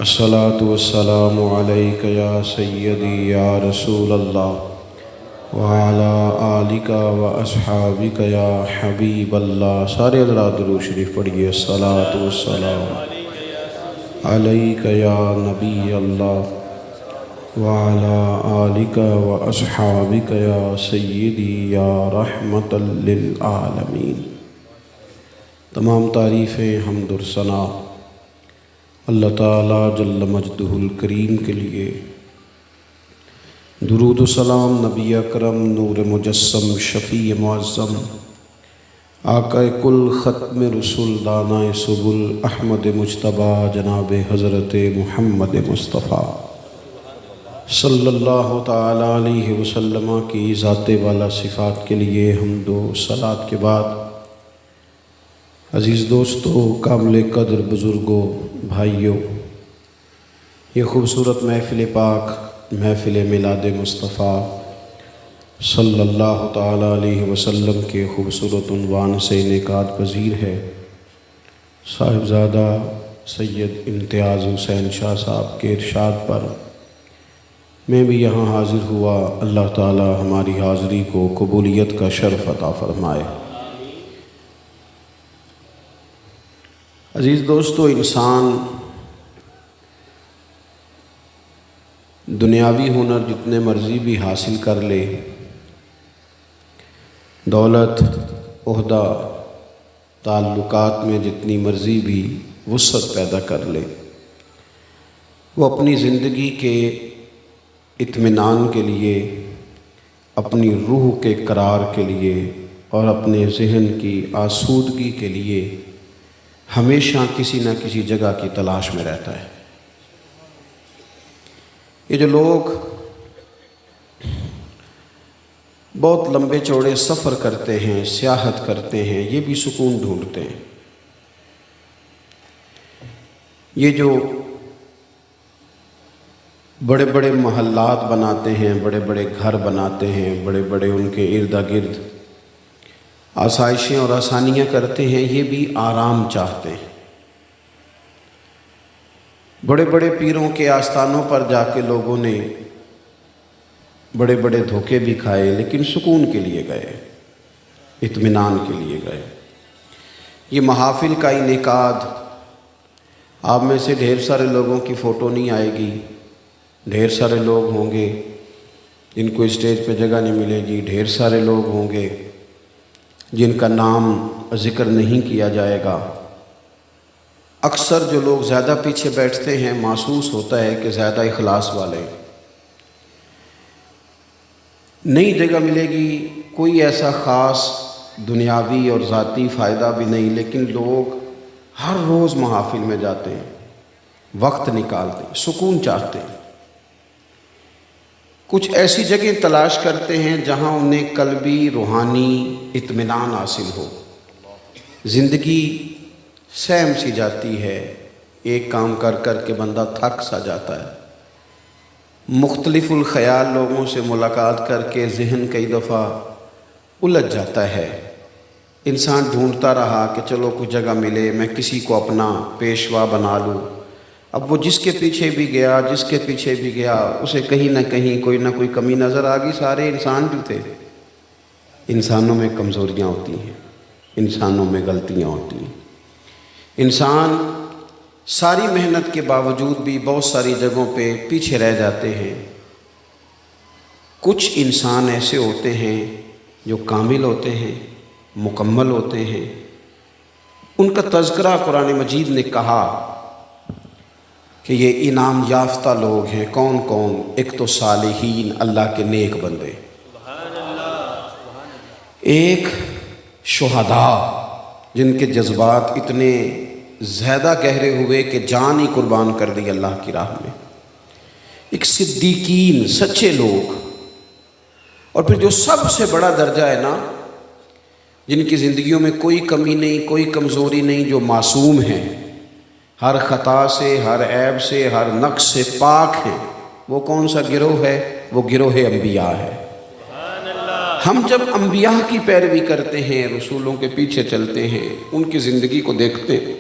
الصلاۃ والسلام علیک یا سیدی یا رسول اللہ وعلی آلک و اصحابک یا حبیب اللہ۔ سارے حضرات درود شریف پڑھیے۔ الصلاۃ والسلام علیک یا نبی اللہ وعلی آلک و اصحابک یا سیدی یا رحمت للعالمین۔ تمام تعریفیں حمد و ثنا اللہ تعالیٰ جل مجدہ الکریم کے لیے، درود و سلام نبی اکرم نور مجسم شفیع معظم آقا کل ختم رسول دانائے سبل احمد مجتبیٰ جناب حضرت محمد مصطفیٰ صلی اللہ تعالیٰ علیہ وسلم کی ذات والا صفات کے لیے حمد و صلات کے بعد، عزیز دوستو، کامل قدر بزرگوں، بھائیوں، یہ خوبصورت محفل پاک، محفل میلاد مصطفیٰ صلی اللہ تعالیٰ علیہ وسلم کے خوبصورت عنوان سے انعقاد پذیر ہے۔ صاحبزادہ سید امتیاز حسین شاہ صاحب کے ارشاد پر میں بھی یہاں حاضر ہوا۔ اللہ تعالیٰ ہماری حاضری کو قبولیت کا شرف عطا فرمائے۔ عزیز دوستو، انسان دنیاوی ہنر جتنے مرضی بھی حاصل کر لے، دولت، عہدہ، تعلقات میں جتنی مرضی بھی وسعت پیدا کر لے، وہ اپنی زندگی کے اطمینان کے لیے، اپنی روح کے قرار کے لیے اور اپنے ذہن کی آسودگی کے لیے ہمیشہ کسی نہ کسی جگہ کی تلاش میں رہتا ہے۔ یہ جو لوگ بہت لمبے چوڑے سفر کرتے ہیں، سیاحت کرتے ہیں، یہ بھی سکون ڈھونڈتے ہیں۔ یہ جو بڑے بڑے محلات بناتے ہیں، بڑے بڑے گھر بناتے ہیں، بڑے بڑے ان کے ارد گرد آسائشیں اور آسانیاں کرتے ہیں، یہ بھی آرام چاہتے ہیں۔ بڑے بڑے پیروں کے آستانوں پر جا کے لوگوں نے بڑے بڑے دھوکے بھی کھائے، لیکن سکون کے لیے گئے، اطمینان کے لیے گئے۔ یہ محافل کا انعقاد، آپ میں سے ڈھیر سارے لوگوں کی فوٹو نہیں آئے گی، ڈھیر سارے لوگ ہوں گے جن کو اسٹیج پہ جگہ نہیں ملے گی، ڈھیر سارے لوگ ہوں گے جن کا نام ذکر نہیں کیا جائے گا۔ اکثر جو لوگ زیادہ پیچھے بیٹھتے ہیں، محسوس ہوتا ہے کہ زیادہ اخلاص والے۔ نئی جگہ ملے گی، کوئی ایسا خاص دنیاوی اور ذاتی فائدہ بھی نہیں، لیکن لوگ ہر روز محافل میں جاتے ہیں، وقت نکالتے ہیں، سکون چاہتے ہیں۔ کچھ ایسی جگہیں تلاش کرتے ہیں جہاں انہیں قلبی روحانی اطمینان حاصل ہو۔ زندگی سہم سی جاتی ہے، ایک کام کر کر کے بندہ تھک سا جاتا ہے۔ مختلف الخیال لوگوں سے ملاقات کر کے ذہن کئی دفعہ الجھ جاتا ہے۔ انسان ڈھونڈتا رہا کہ چلو کوئی جگہ ملے، میں کسی کو اپنا پیشوا بنا لوں۔ اب وہ جس کے پیچھے بھی گیا، جس کے پیچھے بھی گیا، اسے کہیں نہ کہیں کوئی نہ کوئی کمی نظر آ گئی۔ سارے انسان جو تھے، انسانوں میں کمزوریاں ہوتی ہیں، انسانوں میں غلطیاں ہوتی ہیں۔ انسان ساری محنت کے باوجود بھی بہت ساری جگہوں پہ پیچھے رہ جاتے ہیں۔ کچھ انسان ایسے ہوتے ہیں جو کامل ہوتے ہیں، مکمل ہوتے ہیں۔ ان کا تذکرہ قرآن مجید نے کہا کہ یہ انعام یافتہ لوگ ہیں۔ کون کون؟ ایک تو صالحین، اللہ کے نیک بندے، ایک شہداء جن کے جذبات اتنے زیادہ گہرے ہوئے کہ جان ہی قربان کر دی اللہ کی راہ میں، ایک صدیقین، سچے لوگ، اور پھر جو سب سے بڑا درجہ ہے نا، جن کی زندگیوں میں کوئی کمی نہیں، کوئی کمزوری نہیں، جو معصوم ہیں، ہر خطا سے، ہر عیب سے، ہر نقص سے پاک ہیں۔ وہ کون سا گروہ ہے؟ وہ گروہ انبیاء ہے۔ ہم جب انبیاء کی پیروی کرتے ہیں، رسولوں کے پیچھے چلتے ہیں، ان کی زندگی کو دیکھتے ہیں،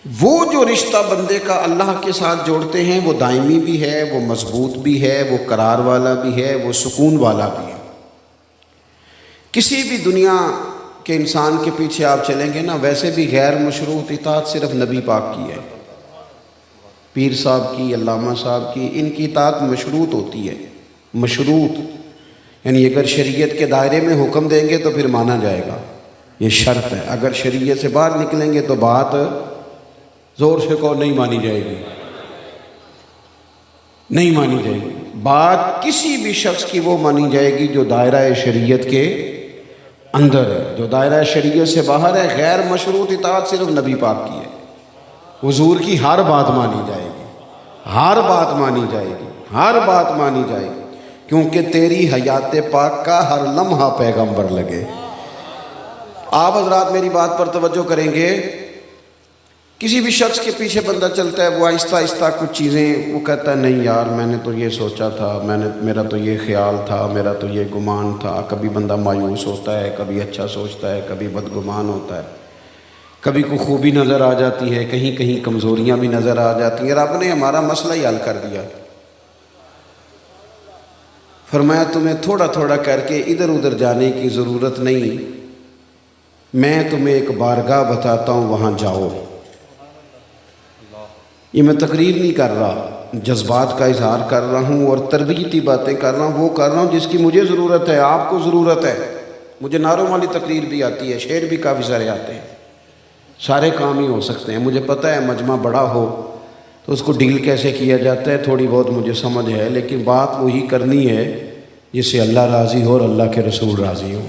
وہ جو رشتہ بندے کا اللہ کے ساتھ جوڑتے ہیں وہ دائمی بھی ہے، وہ مضبوط بھی ہے، وہ قرار والا بھی ہے، وہ سکون والا بھی ہے۔ کسی بھی دنیا کے انسان کے پیچھے آپ چلیں گے نا، ویسے بھی غیر مشروط اطاعت صرف نبی پاک کی ہے۔ پیر صاحب کی، علامہ صاحب کی، ان کی اطاعت مشروط ہوتی ہے۔ مشروط یعنی اگر شریعت کے دائرے میں حکم دیں گے تو پھر مانا جائے گا، یہ شرط ہے۔ اگر شریعت سے باہر نکلیں گے تو بات زور سے کو نہیں مانی جائے گی، نہیں مانی جائے گی۔ بات کسی بھی شخص کی وہ مانی جائے گی جو دائرہ شریعت کے اندر ہے، جو دائرہ شریعت سے باہر ہے۔ غیر مشروط اطاعت صرف نبی پاک کی ہے۔ حضور کی ہر بات مانی جائے گی، ہر بات مانی جائے گی، ہر بات مانی جائے گی، کیونکہ تیری حیات پاک کا ہر لمحہ پیغمبر لگے۔ آپ حضرات میری بات پر توجہ کریں گے۔ کسی بھی شخص کے پیچھے بندہ چلتا ہے، وہ آہستہ آہستہ کچھ چیزیں وہ کہتا ہے نہیں یار میں نے تو یہ سوچا تھا، میرا تو یہ خیال تھا، میرا تو یہ گمان تھا۔ کبھی بندہ مایوس ہوتا ہے، کبھی اچھا سوچتا ہے، کبھی بدگمان ہوتا ہے، کبھی کوئی خوبی نظر آ جاتی ہے، کہیں کہیں کمزوریاں بھی نظر آ جاتی ہیں۔ رب نے ہمارا مسئلہ ہی حل کر دیا، فرمایا تمہیں تھوڑا تھوڑا کر کے ادھر ادھر جانے کی ضرورت نہیں، میں تمہیں ایک بارگاہ بتاتا ہوں، وہاں جاؤ۔ یہ میں تقریر نہیں کر رہا، جذبات کا اظہار کر رہا ہوں اور تربیتی باتیں کر رہا ہوں، وہ کر رہا ہوں جس کی مجھے ضرورت ہے، آپ کو ضرورت ہے۔ مجھے نعروں والی تقریر بھی آتی ہے، شعر بھی کافی سارے آتے ہیں، سارے کام ہی ہو سکتے ہیں۔ مجھے پتہ ہے مجمع بڑا ہو تو اس کو ڈیل کیسے کیا جاتا ہے تھوڑی بہت مجھے سمجھ ہے، لیکن بات وہی کرنی ہے جس سے اللہ راضی ہو اور اللہ کے رسول راضی ہو۔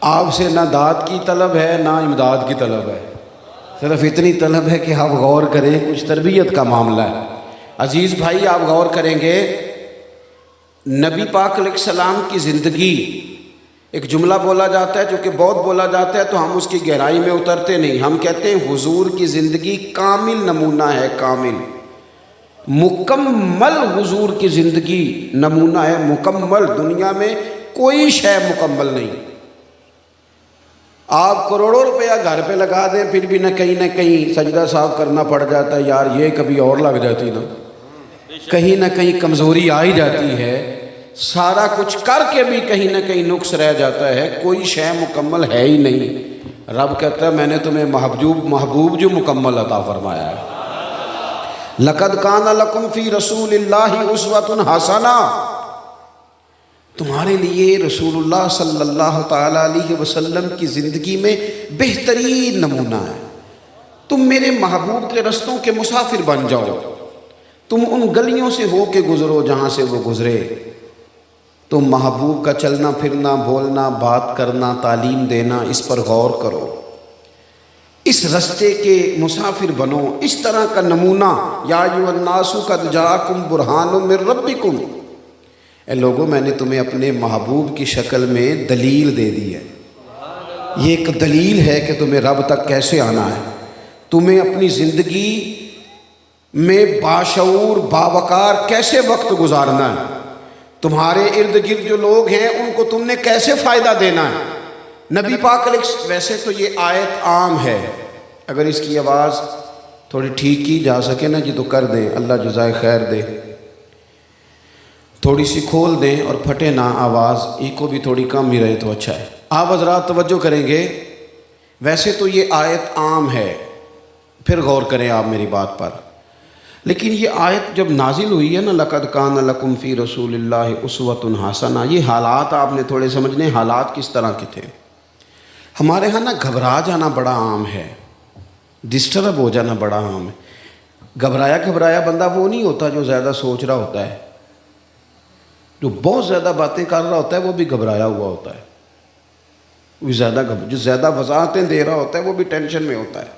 آپ سے نہ داد کی طلب ہے نہ امداد کی طلب ہے، صرف اتنی طلب ہے کہ آپ غور کریں، کچھ تربیت کا معاملہ ہے۔ عزیز بھائی آپ غور کریں گے، نبی پاک علیہ السلام کی زندگی، ایک جملہ بولا جاتا ہے جو کہ بہت بولا جاتا ہے تو ہم اس کی گہرائی میں اترتے نہیں۔ ہم کہتے ہیں حضور کی زندگی کامل نمونہ ہے، کامل مکمل حضور کی زندگی نمونہ ہے، مکمل۔ دنیا میں کوئی شے مکمل نہیں۔ آپ کروڑوں روپیہ گھر پہ لگا دیں پھر بھی نہ کہیں سجدہ صاف کرنا پڑ جاتا ہے، یار یہ کبھی اور لگ جاتی نا، کہیں نہ کہیں کمزوری آ ہی جاتی ہے۔ سارا کچھ کر کے بھی کہیں نہ کہیں نقص رہ جاتا ہے، کوئی شے مکمل ہے ہی نہیں۔ رب کہتا ہے میں نے تمہیں محبوب جو مکمل عطا فرمایا ہے۔ لَقَدْ كَانَ لَكُمْ فِي رَسُولِ اللَّهِ أُسْوَةٌ حَسَنَةٌ، تمہارے لیے رسول اللہ صلی اللہ تعالیٰ علیہ وسلم کی زندگی میں بہترین نمونہ ہے۔ تم میرے محبوب کے رستوں کے مسافر بن جاؤ، تم ان گلیوں سے ہو کے گزرو جہاں سے وہ گزرے، تم محبوب کا چلنا پھرنا، بولنا، بات کرنا، تعلیم دینا، اس پر غور کرو، اس رستے کے مسافر بنو، اس طرح کا نمونہ۔ یا ایھا الناس قد جاءکم برہان من ربکم، اے لوگوں میں نے تمہیں اپنے محبوب کی شکل میں دلیل دے دی ہے۔ یہ ایک دلیل ہے کہ تمہیں رب تک کیسے آنا ہے، تمہیں اپنی زندگی میں باشعور باوقار کیسے وقت گزارنا ہے، تمہارے ارد گرد جو لوگ ہیں ان کو تم نے کیسے فائدہ دینا ہے۔ نبی پاک علیہ، ویسے تو یہ آیت عام ہے، اگر اس کی آواز تھوڑی ٹھیک کی جا سکے نا جی تو کر دیں، اللہ جزائے خیر دے، تھوڑی سی کھول دیں اور پھٹے نہ آواز، ایکو بھی تھوڑی کم ہی رہے تو اچھا ہے۔ آپ حضرات توجہ کریں گے، ویسے تو یہ آیت عام ہے، پھر غور کریں آپ میری بات پر، لیکن یہ آیت جب نازل ہوئی ہے نا، لَقَدْ كَانَ لَكُمْ فِي رَسُولِ اللَّهِ أُسْوَةٌ حَسَنَةٌ، یہ حالات آپ نے تھوڑے سمجھنے، حالات کس طرح کے تھے۔ ہمارے ہاں نا گھبرا جانا بڑا عام ہے، ڈسٹرب ہو جانا بڑا عام ہے۔ گھبرایا بندہ وہ نہیں ہوتا جو زیادہ سوچ رہا ہوتا ہے، جو بہت زیادہ باتیں کر رہا ہوتا ہے وہ بھی گھبرایا ہوا ہوتا ہے، جو زیادہ وضاحتیں دے رہا ہوتا ہے وہ بھی ٹینشن میں ہوتا ہے۔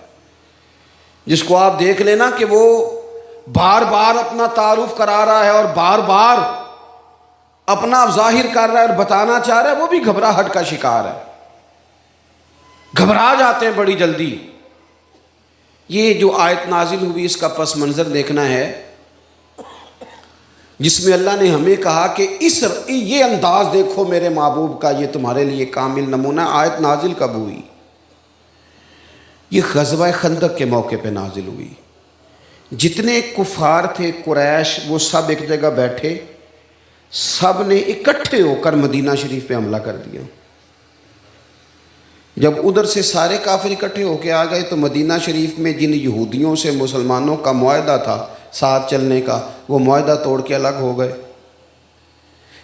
جس کو آپ دیکھ لینا کہ وہ بار بار اپنا تعارف کرا رہا ہے اور بار بار اپنا ظاہر کر رہا ہے اور بتانا چاہ رہا ہے، وہ بھی گھبراہٹ کا شکار ہے، گھبرا جاتے ہیں بڑی جلدی۔ یہ جو آیت نازل ہوئی اس کا پس منظر دیکھنا ہے، جس میں اللہ نے ہمیں کہا کہ یہ انداز دیکھو میرے محبوب کا، یہ تمہارے لیے کامل نمونہ۔ آیت نازل کب ہوئی؟ یہ غزوہ خندق کے موقع پہ نازل ہوئی. جتنے کفار تھے قریش وہ سب ایک جگہ بیٹھے، سب نے اکٹھے ہو کر مدینہ شریف پہ حملہ کر دیا. جب ادھر سے سارے کافر اکٹھے ہو کے آ گئے تو مدینہ شریف میں جن یہودیوں سے مسلمانوں کا معاہدہ تھا ساتھ چلنے کا، وہ معاہدہ توڑ کے الگ ہو گئے.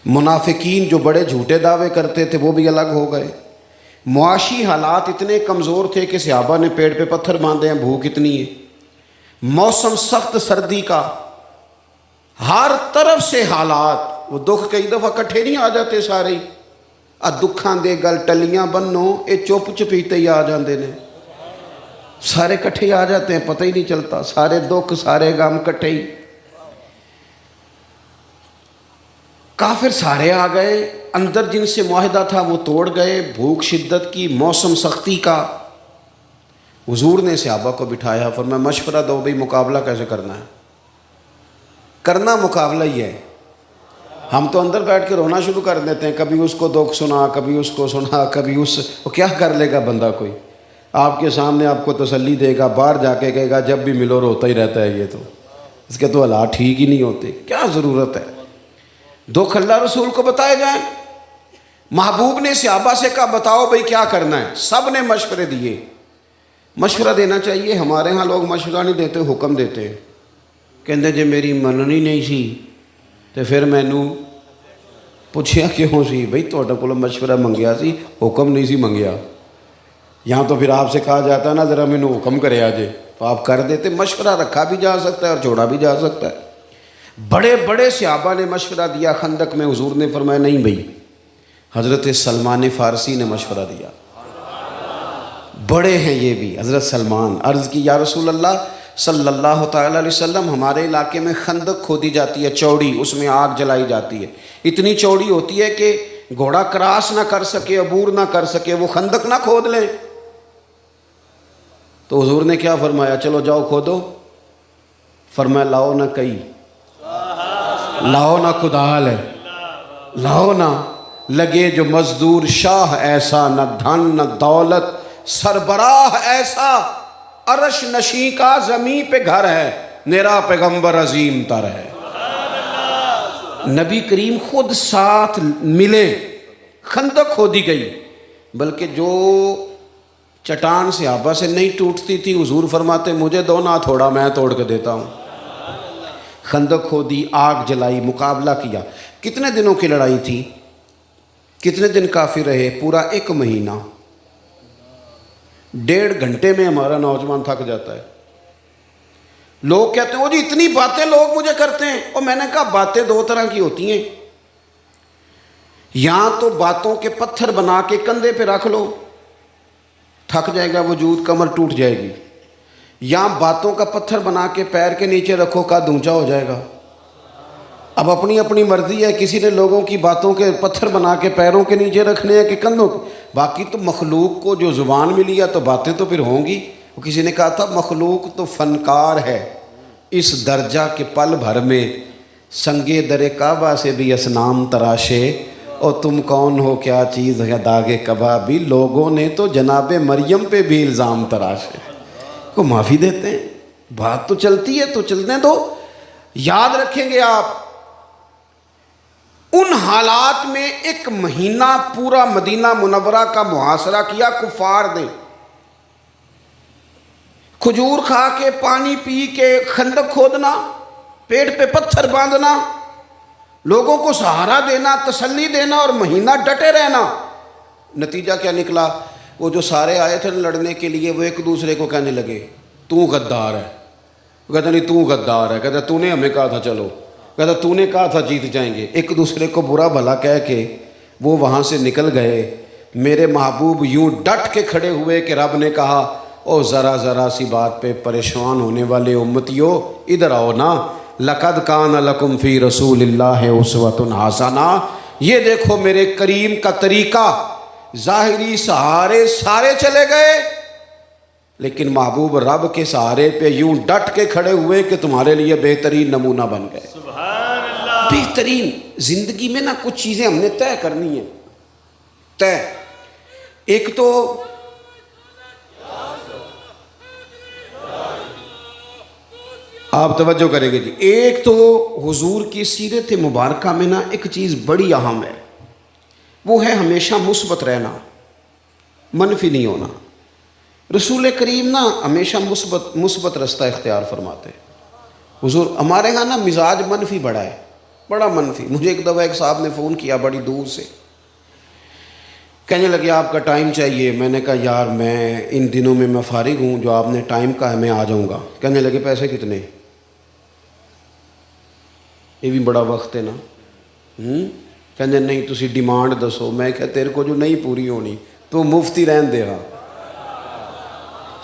منافقین جو بڑے جھوٹے دعوے کرتے تھے وہ بھی الگ ہو گئے. معاشی حالات اتنے کمزور تھے کہ صحابہ نے پیڑ پہ پتھر باندھے ہیں، بھوک اتنی ہے. موسم سخت سردی کا، ہر طرف سے حالات، وہ دکھ کئی دفعہ کٹھے نہیں آ جاتے سارے ہی. دکھاں دے گل ٹلیاں بنو یہ چپ چپیتے ہی آ جاندے نے، سارے کٹھے آ جاتے ہیں، پتہ ہی نہیں چلتا، سارے دکھ سارے غم کٹھے ہی. کافر سارے آ گئے، اندر جن سے معاہدہ تھا وہ توڑ گئے. بھوک شدت کی، موسم سختی کا. حضور نے صحابہ کو بٹھایا، فرمایا مشورہ دو بھئی مقابلہ کیسے کرنا ہے. کرنا مقابلہ ہی ہے. ہم تو اندر بیٹھ کے رونا شروع کر دیتے ہیں، کبھی اس کو دکھ سنا، کبھی اس کو سنا، کبھی اس وہ کیا کر لے گا بندہ. کوئی آپ کے سامنے آپ کو تسلی دے گا، باہر جا کے کہے گا جب بھی ملو روتا ہی رہتا ہے، یہ تو اس کے تو حالات ٹھیک ہی نہیں ہوتے. کیا ضرورت ہے دکھ اللہ رسول کو بتائے جائیں. محبوب نے صحابہ سے کہا بتاؤ بھئی کیا کرنا ہے. سب نے مشورے دیے. مشورہ دینا چاہیے، ہمارے ہاں لوگ مشورہ نہیں دیتے، حکم دیتے ہیں. کہندے جے میری مننی نہیں سی تو پھر مینوں پوچھیا کیوں سی. بھئی تہاڈے کولوں مشورہ منگیا سی، حکم نہیں سی منگیا. یہاں تو پھر آپ سے کہا جاتا ہے نا ذرا مینوں حکم کرے آجے، تو آپ کر دیتے. مشورہ رکھا بھی جا سکتا ہے اور چھوڑا بھی جا سکتا ہے. بڑے بڑے صحابہ نے مشورہ دیا خندق میں. حضور نے فرمایا نہیں بھئی. حضرت سلمان فارسی نے مشورہ دیا، بڑے ہیں یہ بھی. حضرت سلمان عرض کی یا رسول اللہ صلی اللہ تعالیٰ علیہ وسلم، ہمارے علاقے میں خندق کھودی جاتی ہے چوڑی، اس میں آگ جلائی جاتی ہے. اتنی چوڑی ہوتی ہے کہ گھوڑا کراس نہ کر سکے، عبور نہ کر سکے، وہ خندق نہ کھود لیں. تو حضور نے کیا فرمایا؟ چلو جاؤ کھودو. فرمایا لاؤ نہ کئی، لاؤ نہ کدال ہے، لاؤ نہ لگے جو مزدور شاہ ایسا، نہ دھن نہ دولت سربراہ ایسا، عرش نشیں کا زمین پہ گھر ہے، میرا پیغمبر عظیم تر ہے. نبی کریم خود ساتھ ملے. خندق کھودی گئی، بلکہ جو چٹان صحابہ سے نہیں ٹوٹتی تھی حضور فرماتے مجھے دو نہ تھوڑا، میں توڑ کے دیتا ہوں. خندق کھودی، آگ جلائی، مقابلہ کیا. کتنے دنوں کی لڑائی تھی؟ کتنے دن کافر رہے؟ پورا 1 مہینہ. 1.5 گھنٹے میں ہمارا نوجوان تھک جاتا ہے. لوگ کہتے ہیں وہ جی اتنی باتیں لوگ مجھے کرتے ہیں. اور میں نے کہا باتیں 2 طرح کی ہوتی ہیں. یا تو باتوں کے پتھر بنا کے کندھے پہ رکھ لو، تھک جائے گا وجود، کمر ٹوٹ جائے گی. یا باتوں کا پتھر بنا کے پیر کے نیچے رکھو، قد اونچا ہو جائے گا. اب اپنی اپنی مرضی ہے. کسی نے لوگوں کی باتوں کے پتھر بنا کے پیروں کے نیچے رکھنے ہیں کہ کندھوں کے. باقی تو مخلوق کو جو زبان ملی ہے تو باتیں تو پھر ہوں گی. کسی نے کہا تھا مخلوق تو فنکار ہے اس درجہ کے پل بھر میں، سنگے در کعبہ سے بھی اصنام تراشے، اور تم کون ہو کیا چیز ہے داغ کبابی. لوگوں نے تو جناب مریم پہ بھی الزام تراشے. کو معافی دیتے ہیں، بات تو چلتی ہے تو چلنے دو. یاد رکھیں گے آپ ان حالات میں 1 مہینہ پورا مدینہ منورہ کا محاصرہ کیا کفار نے. کھجور کھا کے، پانی پی کے، خندق کھودنا، پیٹ پہ پتھر باندھنا، لوگوں کو سہارا دینا، تسلی دینا، اور مہینہ ڈٹے رہنا. نتیجہ کیا نکلا؟ وہ جو سارے آئے تھے لڑنے کے لیے وہ ایک دوسرے کو کہنے لگے تو غدار ہے. کہتا نہیں تو غدار ہے. کہتا تو نے ہمیں کہا تھا چلو. کہتا تو نے کہا تھا جیت جائیں گے. ایک دوسرے کو برا بھلا کہہ کے وہ وہاں سے نکل گئے. میرے محبوب یوں ڈٹ کے کھڑے ہوئے کہ رب نے کہا او ذرا ذرا سی بات پہ پریشان ہونے والے امتیو ادھر آؤ نا. لقد کان لکم فی رسول اللہ اسوۃ حسنہ. یہ دیکھو میرے کریم کا طریقہ. ظاہری سہارے سارے چلے گئے لیکن محبوب رب کے سہارے پہ یوں ڈٹ کے کھڑے ہوئے کہ تمہارے لیے بہترین نمونہ بن گئے. سبحان اللہ. بہترین. زندگی میں نا کچھ چیزیں ہم نے طے کرنی ہیں. طے ایک تو آپ توجہ کریں گے جی. ایک تو حضور کی سیرت مبارکہ میں نا ایک چیز بڑی اہم ہے، وہ ہے ہمیشہ مثبت رہنا، منفی نہیں ہونا. رسول کریم نا ہمیشہ مثبت رستہ اختیار فرماتے. حضور ہمارے ہاں نا مزاج منفی بڑا ہے، بڑا منفی. مجھے ایک دفعہ ایک صاحب نے فون کیا بڑی دور سے، کہنے لگے آپ کا ٹائم چاہیے. میں نے کہا یار میں ان دنوں میں فارغ ہوں، جو آپ نے ٹائم کہا ہے میں آ جاؤں گا. کہنے لگے پیسے کتنے؟ یہ بھی بڑا وقت ہے نا. کہنے نہیں تسی ڈیمانڈ دسو. میں کہ تیرے کو جو نہیں پوری ہونی تو مفتی رہن دے گا،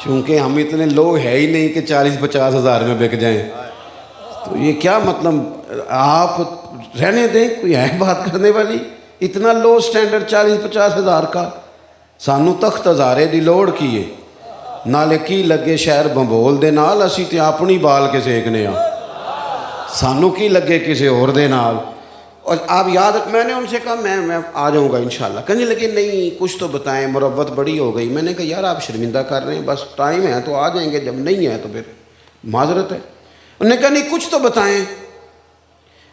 چونکہ ہم اتنے لوگ ہے ہی نہیں کہ 40-50 ہزار میں بک جائیں. تو یہ کیا مطلب، آپ رہنے دیں، کوئی ہے بات کرنے والی؟ اتنا لو سٹینڈرڈ 40-50 ہزار کا. سانو تخت ہزارے دی لوڑ کی ہے، نالے کی لگے شہر بمبول دے نال، اسی تے اپنی بال کے سیکنے ہاں، سانو کی لگے کسی اور دے نال. اور آپ یاد، میں نے ان سے کہا میں آ جاؤں گا انشاءاللہ. کہنے لگے نہیں کچھ تو بتائیں، مروت بڑی ہو گئی. میں نے کہا یار آپ شرمندہ کر رہے ہیں، بس ٹائم ہے تو آ جائیں گے، جب نہیں ہے تو پھر معذرت ہے. انہوں نے کہا نہیں کچھ تو بتائیں.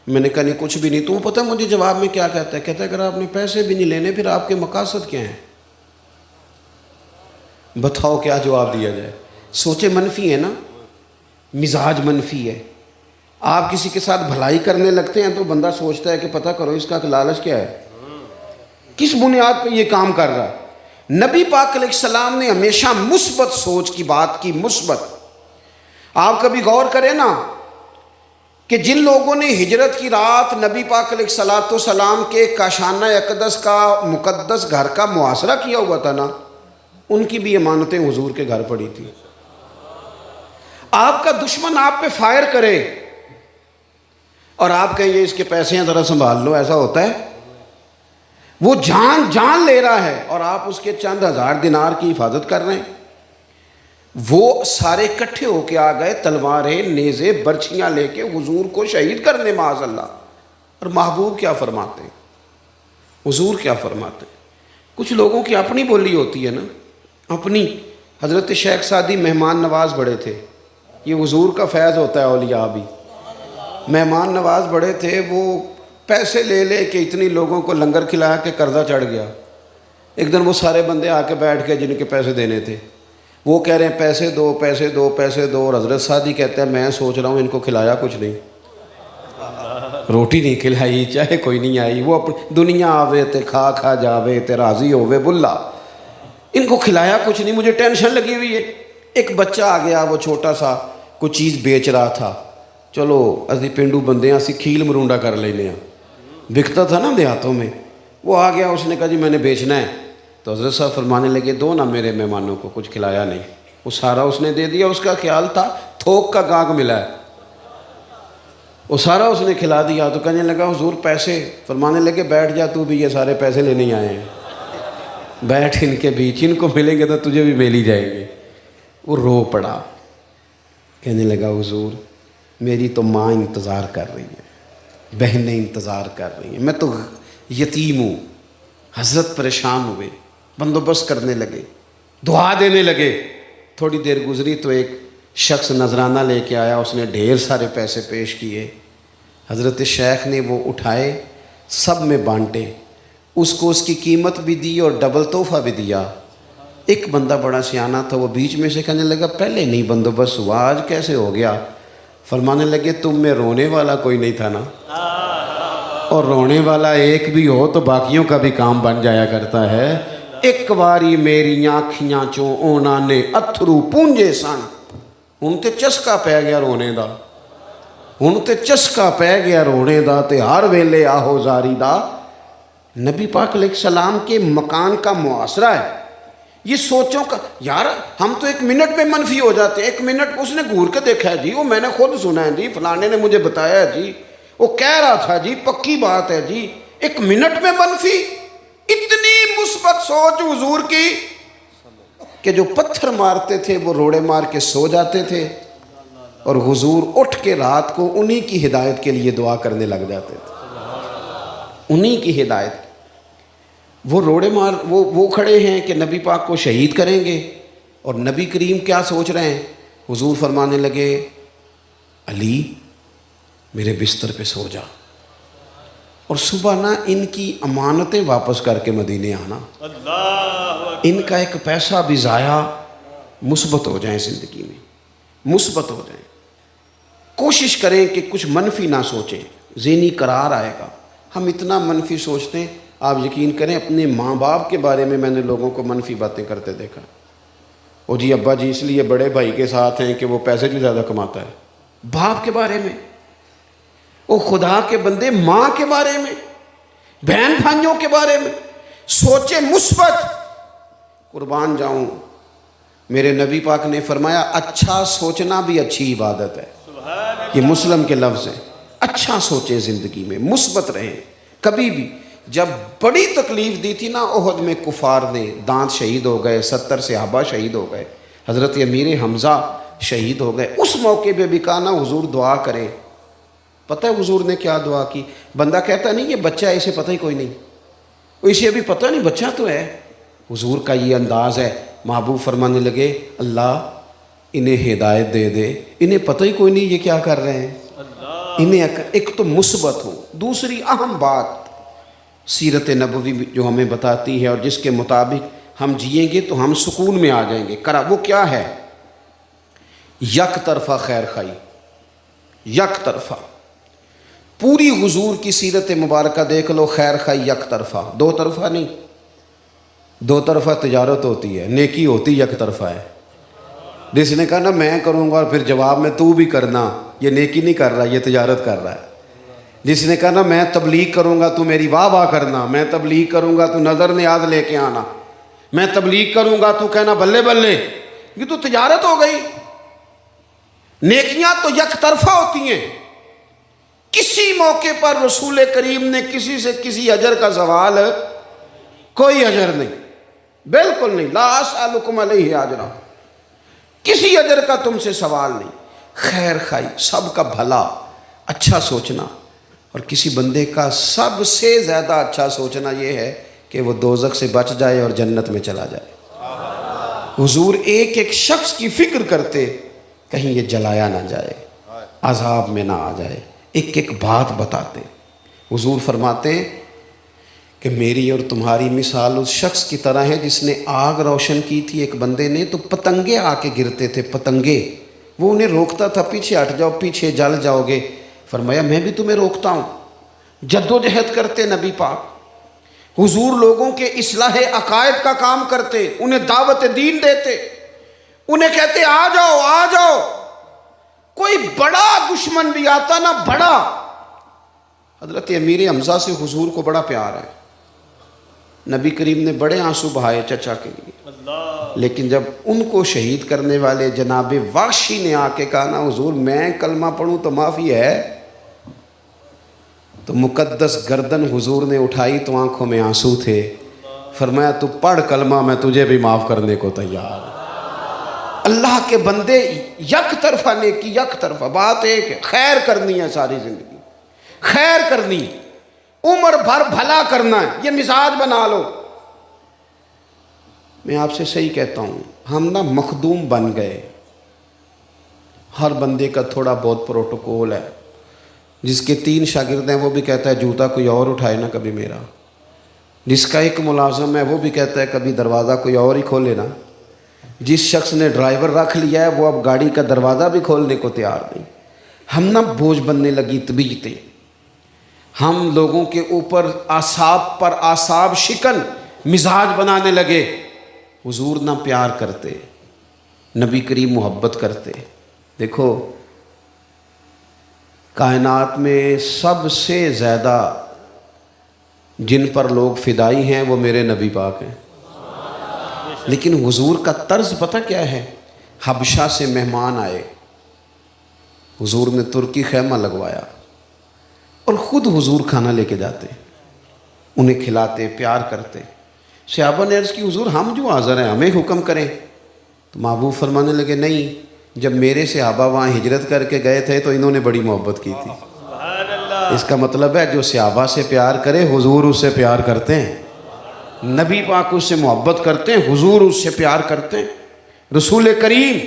میں نے کہا نہیں کچھ بھی نہیں. تو پتہ مجھے جواب میں کیا کہتا ہے؟ کہتا ہے اگر آپ نے پیسے بھی نہیں لینے پھر آپ کے مقاصد کیا ہیں؟ بتاؤ کیا جواب دیا جائے. سوچے منفی ہے نا، مزاج منفی ہے. آپ کسی کے ساتھ بھلائی کرنے لگتے ہیں تو بندہ سوچتا ہے کہ پتہ کرو اس کا لالچ کیا ہے، کس بنیاد پہ یہ کام کر رہا ہے. نبی پاک علیہ السلام نے ہمیشہ مثبت سوچ کی بات کی. مثبت. آپ کبھی غور کریں نا کہ جن لوگوں نے ہجرت کی رات نبی پاک علیہ السلام کے کاشانہ اقدس کا مقدس گھر کا محاصرہ کیا ہوا تھا نا، ان کی بھی امانتیں حضور کے گھر پڑی تھی. آپ کا دشمن آپ پہ فائر کرے اور آپ کہیں یہ اس کے پیسے ہیں ذرا سنبھال لو، ایسا ہوتا ہے؟ وہ جان لے رہا ہے اور آپ اس کے چند ہزار دینار کی حفاظت کر رہے ہیں. وہ سارے اکٹھے ہو کے آ گئے، تلواریں، نیزے، برچھیاں لے کے حضور کو شہید کرنے معاذ اللہ. اور محبوب کیا فرماتے ہیں، حضور کیا فرماتے ہیں؟ کچھ لوگوں کی اپنی بولی ہوتی ہے نا، اپنی. حضرت شیخ سعدی مہمان نواز بڑے تھے. یہ حضور کا فیض ہوتا ہے، اولیاء بھی مہمان نواز بڑے تھے. وہ پیسے لے لے کے اتنی لوگوں کو لنگر کھلایا کہ قرضہ چڑھ گیا. ایک دن وہ سارے بندے آ کے بیٹھ کے جن کے پیسے دینے تھے، وہ کہہ رہے ہیں پیسے دو پیسے دو پیسے دو. اور حضرت سعدی کہتے ہیں میں سوچ رہا ہوں ان کو کھلایا کچھ نہیں، روٹی نہیں کھلائی، چاہے کوئی نہیں آئی. وہ اپنی دنیا آوے تے کھا جاوے تے راضی ہووے بلا، ان کو کھلایا کچھ نہیں. مجھے ٹینشن لگی ہوئی ہے. ایک بچہ آ گیا، وہ چھوٹا سا کوئی چیز بیچ رہا تھا. چلو اسی پینڈو بندے ہیں، اسی کھیل مرونڈا کر لینے ہیں، بکتا تھا نا دیہاتوں میں. وہ آ گیا، اس نے کہا جی میں نے بیچنا ہے. تو حضرت صاحب فرمانے لگے دو نا میرے مہمانوں کو. کچھ کھلایا نہیں، وہ سارا اس نے دے دیا. اس کا خیال تھا تھوک کا گاگ ملا ہے، وہ سارا اس نے کھلا دیا. تو کہنے لگا حضور پیسے. فرمانے لگے بیٹھ جا تو بھی، یہ سارے پیسے لینے ہی آئے ہیں، بیٹھ ان کے بیچ، ان کو ملیں گے تو تجھے بھی مل ہی جائیں گے. وہ رو پڑا، کہنے لگا حضور میری تو ماں انتظار کر رہی ہے، بہنیں انتظار کر رہی ہیں، میں تو یتیم ہوں. حضرت پریشان ہوئے، بندوبست کرنے لگے، دعا دینے لگے. تھوڑی دیر گزری تو ایک شخص نذرانہ لے کے آیا، اس نے ڈھیر سارے پیسے پیش کیے. حضرت شیخ نے وہ اٹھائے، سب میں بانٹے، اس کو اس کی قیمت بھی دی اور ڈبل تحفہ بھی دیا. ایک بندہ بڑا سیانہ تھا، وہ بیچ میں سے کہنے لگا پہلے نہیں بندوبست ہوا، آج کیسے ہو گیا؟ فرمانے لگے تم میں رونے والا کوئی نہیں تھا نا، اور رونے والا ایک بھی ہو تو باقیوں کا بھی کام بن جایا کرتا ہے. ایک واری میری آنکھیاں چوں اونا نے اتھرو پونجے سن. ہن تے چسکا پی گیا رونے دا، ہن تے چسکا پی گیا رونے دا، تے ہر ویلے آہو زاری دا. نبی پاک علیہ السلام کے مکان کا محاصرہ ہے. یہ سوچوں کا یار، ہم تو ایک منٹ میں منفی ہو جاتے ہیں. ایک منٹ اس نے گھور کے دیکھا ہے جی، وہ میں نے خود سنا ہے جی، فلانے نے مجھے بتایا ہے جی، وہ کہہ رہا تھا جی، پکی بات ہے جی. ایک منٹ میں منفی. اتنی مثبت سوچ حضور کی کہ جو پتھر مارتے تھے وہ روڑے مار کے سو جاتے تھے، اور حضور اٹھ کے رات کو انہی کی ہدایت کے لیے دعا کرنے لگ جاتے تھے، انہی کی ہدایت. وہ روڑے مار وہ کھڑے ہیں کہ نبی پاک کو شہید کریں گے، اور نبی کریم کیا سوچ رہے ہیں؟ حضور فرمانے لگے علی میرے بستر پہ سو جا، اور صبح نہ ان کی امانتیں واپس کر کے مدینے آنا، ان کا ایک پیسہ بھی ضائع مثبت ہو جائیں، زندگی میں مثبت ہو جائیں۔ کوشش کریں کہ کچھ منفی نہ سوچیں، ذہنی قرار آئے گا۔ ہم اتنا منفی سوچتے ہیں، آپ یقین کریں اپنے ماں باپ کے بارے میں نے لوگوں کو منفی باتیں کرتے دیکھا، او جی ابا جی اس لیے بڑے بھائی کے ساتھ ہیں کہ وہ پیسے جو زیادہ کماتا ہے۔ باپ کے بارے میں، او خدا کے بندے ماں کے بارے میں، بہن بھائیوں کے بارے میں سوچے مثبت۔ قربان جاؤں، میرے نبی پاک نے فرمایا اچھا سوچنا بھی اچھی عبادت ہے، یہ مسلم کے لفظ ہیں۔ اچھا سوچے، زندگی میں مثبت رہیں کبھی بھی۔ جب بڑی تکلیف دی تھی نا احد میں کفار نے، دانت شہید ہو گئے، 70 صحابہ شہید ہو گئے، حضرت امیر حمزہ شہید ہو گئے، اس موقع پہ بھی کہا نا حضور دعا کریں۔ پتہ ہے حضور نے کیا دعا کی؟ بندہ کہتا نہیں یہ بچہ ہے، اسے پتہ ہی کوئی نہیں، اسے ابھی پتہ نہیں بچہ تو ہے۔ حضور کا یہ انداز ہے، محبوب فرمانے لگے اللہ انہیں ہدایت دے دے، انہیں پتہ ہی کوئی نہیں یہ کیا کر رہے ہیں، انہیں ایک تو مثبت ہو۔ دوسری اہم بات سیرت نبوی جو ہمیں بتاتی ہے اور جس کے مطابق ہم جئیں گے تو ہم سکون میں آ جائیں گے، وہ کیا ہے؟ یک طرفہ خیر خائی، یک طرفہ۔ پوری حضور کی سیرت مبارکہ دیکھ لو، خیر خائی یک طرفہ، دو طرفہ نہیں۔ دو طرفہ تجارت ہوتی ہے، نیکی ہوتی یک طرفہ ہے۔ جس نے کہا نا میں کروں گا اور پھر جواب میں تو بھی کرنا، یہ نیکی نہیں کر رہا، یہ تجارت کر رہا ہے۔ جس نے کہا نا میں تبلیغ کروں گا تو میری واہ واہ کرنا، میں تبلیغ کروں گا تو نظر نیاز لے کے آنا، میں تبلیغ کروں گا تو کہنا بلے بلے، یہ تو تجارت ہو گئی۔ نیکیاں تو یک طرفہ ہوتی ہیں۔ کسی موقع پر رسول کریم نے کسی سے کسی اجر کا سوال، کوئی اجر نہیں، بالکل نہیں، لا اسألکم علیہ اجرا، کسی اجر کا تم سے سوال نہیں۔ خیر خائی، سب کا بھلا، اچھا سوچنا، اور کسی بندے کا سب سے زیادہ اچھا سوچنا یہ ہے کہ وہ دوزخ سے بچ جائے اور جنت میں چلا جائے۔ حضور ایک ایک شخص کی فکر کرتے، کہیں یہ جلایا نہ جائے، عذاب میں نہ آ جائے، ایک ایک بات بتاتے۔ حضور فرماتے ہیں کہ میری اور تمہاری مثال اس شخص کی طرح ہے جس نے آگ روشن کی تھی ایک بندے نے، تو پتنگے آ کے گرتے تھے، پتنگے، وہ انہیں روکتا تھا، پیچھے ہٹ جاؤ، پیچھے جل جاؤ گے۔ فرمایا میں بھی تمہیں روکتا ہوں۔ جدوجہد کرتے نبی پاک، حضور لوگوں کے اصلاح عقائد کا کام کرتے، انہیں دعوت دین دیتے، انہیں کہتے آ جاؤ آ جاؤ۔ کوئی بڑا دشمن بھی آتا نا، بڑا، حضرت امیر حمزہ سے حضور کو بڑا پیار ہے، نبی کریم نے بڑے آنسو بہائے چچا کے لیے، لیکن جب ان کو شہید کرنے والے جناب وحشی نے آ کے کہا نا حضور میں کلمہ پڑھوں تو معافی ہے، تو مقدس گردن حضور نے اٹھائی تو آنکھوں میں آنسو تھے۔ فرمایا تو پڑھ کلمہ، میں تجھے بھی معاف کرنے کو تیار ہوں۔ اللہ کے بندے، یک طرفہ نیکی، یک طرفہ بات ایک ہے، خیر کرنی ہے، ساری زندگی خیر کرنی، عمر بھر بھلا کرنا ہے، یہ مزاج بنا لو۔ میں آپ سے صحیح کہتا ہوں، ہم نا مخدوم بن گئے، ہر بندے کا تھوڑا بہت پروٹوکول ہے۔ جس کے 3 شاگرد ہیں وہ بھی کہتا ہے جوتا کوئی اور اٹھائے نا کبھی میرا، جس کا ایک ملازم ہے وہ بھی کہتا ہے کبھی دروازہ کوئی اور ہی کھولے نا، جس شخص نے ڈرائیور رکھ لیا ہے وہ اب گاڑی کا دروازہ بھی کھولنے کو تیار نہیں۔ ہم نا بوجھ بننے لگی طبیعتیں، ہم لوگوں کے اوپر اعصاب پر اعصاب شکن مزاج بنانے لگے۔ حضور نہ پیار کرتے، نبی کریم محبت کرتے۔ دیکھو کائنات میں سب سے زیادہ جن پر لوگ فدائی ہیں وہ میرے نبی پاک ہیں، لیکن حضور کا طرز پتہ کیا ہے؟ حبشہ سے مہمان آئے، حضور نے ترکی خیمہ لگوایا اور خود حضور کھانا لے کے جاتے، انہیں کھلاتے، پیار کرتے۔ صحابہ نے عرض کی حضور ہم جو حاضر ہیں ہمیں حکم کریں، تو محبوب فرمانے لگے نہیں، جب میرے صحابہ وہاں ہجرت کر کے گئے تھے تو انہوں نے بڑی محبت کی تھی۔ اس کا مطلب ہے جو صحابہ سے پیار کرے حضور اس سے پیار کرتے ہیں، نبی پاک اس سے محبت کرتے ہیں، حضور اس سے پیار کرتے ہیں، رسول کریم